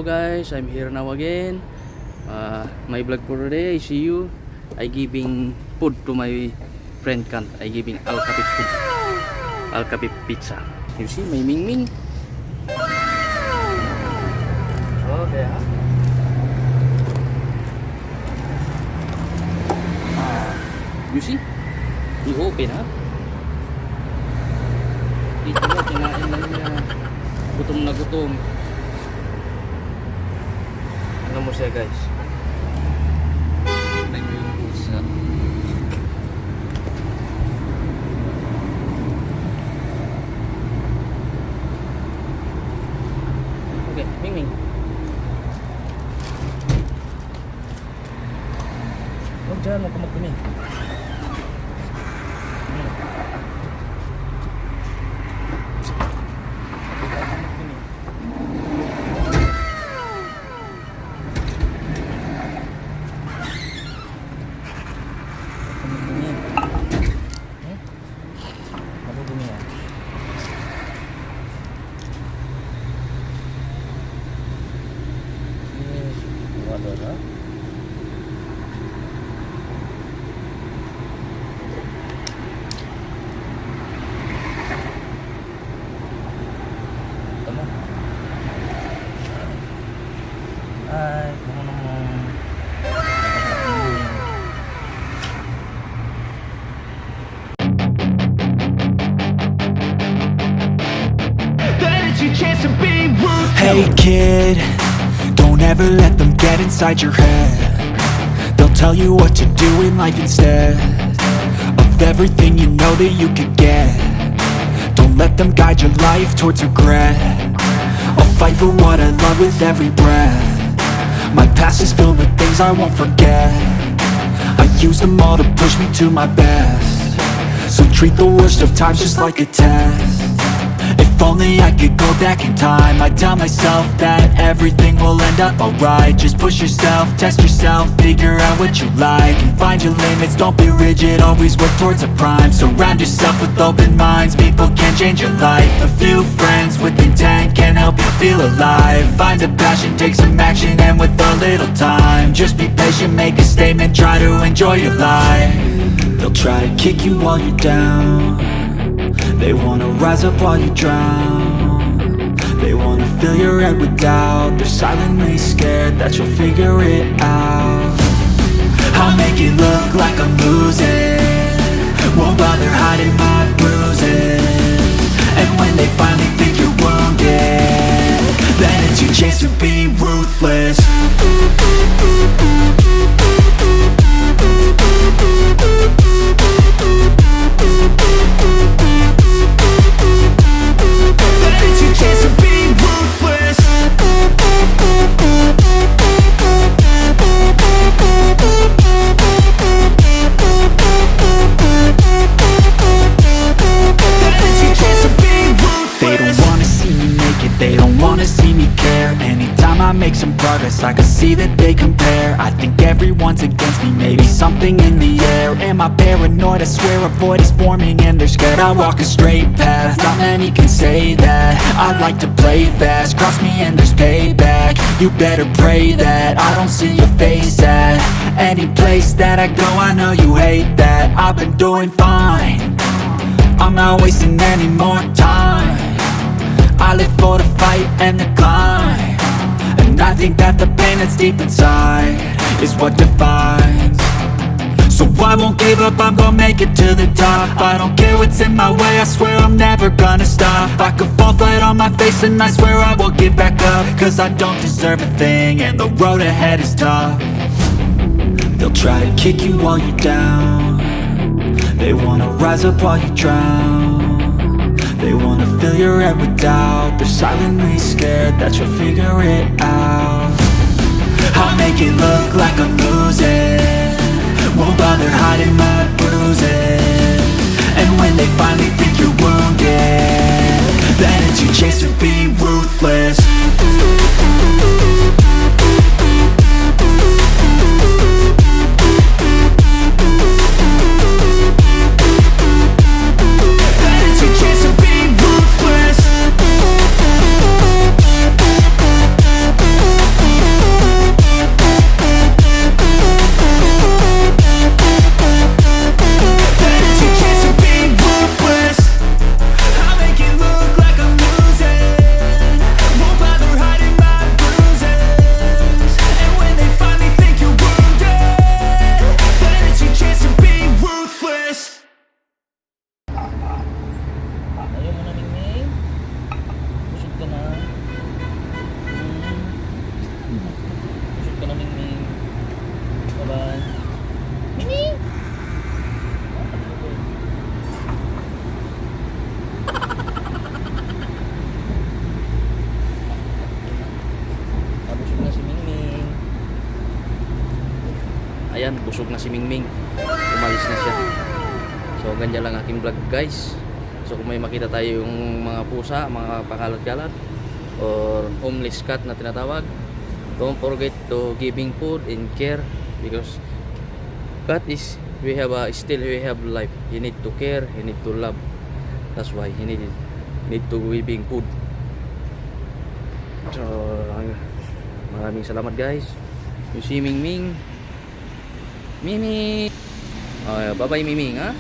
guys, I'm here now again. My vlog for today, I see you. I giving food to my friend Kant. I giving Al Capip food, Al Capip pizza. You see my Ming Ming. Oh there. You see? He open ha. Dito mo kinain lang niya. Gutom na gutom. Ano mo siya guys? Tignan nyo yung pusa. Okay, Ming Ming. Huwag dyan, huwag ka magdumi. Hey kid, don't ever let them get inside your head. They'll tell you what to do in life instead of everything you know that you could get. Don't let them guide your life towards regret. I'll fight for what I love with every breath. My past is filled with things I won't forget. I use them all to push me to my best. So treat the worst of times just like a test. If only I could go back in time, I'd tell myself that everything will end up alright. Just push yourself, test yourself, figure out what you like, and find your limits, don't be rigid, always work towards a prime. Surround yourself with open minds, people can change your life. A few friends with intent can help you feel alive. Find a passion, take some action, and with a little time, just be patient, make a statement, try to enjoy your life. They'll try to kick you while you're down. They wanna rise up while you drown. They wanna fill your head with doubt. They're silently scared that you'll figure it out. I'll make it look like I'm losing, won't bother hiding my bruises. And when they finally think you're wounded, then it's your chance to be ruthless. I can see that they compare. I think everyone's against me, maybe something in the air. Am I paranoid? I swear a void is forming and they're scared. I walk a straight path, not many can say that. I like to play fast, cross me and there's payback. You better pray that I don't see your face at any place that I go. I know you hate that. I've been doing fine, I'm not wasting any more time. I live for the fight and the climb, and I think that the pain that's deep inside is what defines. So I won't give up, I'm gonna make it to the top. I don't care what's in my way, I swear I'm never gonna stop. I could fall flat on my face and I swear I will get back up, cause I don't deserve a thing and the road ahead is tough. They'll try to kick you while you're down. They wanna rise up while you drown. They wanna fill your head with doubt. They're silently scared that you'll figure it out. I'll make it look like I'm losing, won't bother hiding my bruises. And when they finally think you're wounded, then it's your chance to be ruthless. busog na si Mingming, umalis na siya. So ganyan lang aking vlog guys. So kung may makita tayo yung mga pusa, mga pakalat-kalat or homeless cat na tinatawag, don't forget to giving food and care, because cat is, we have life. You need to care, you need to love. That's why you need to giving food. So maraming salamat guys. You see Mingming, Mimi. Bye bye Miming ha.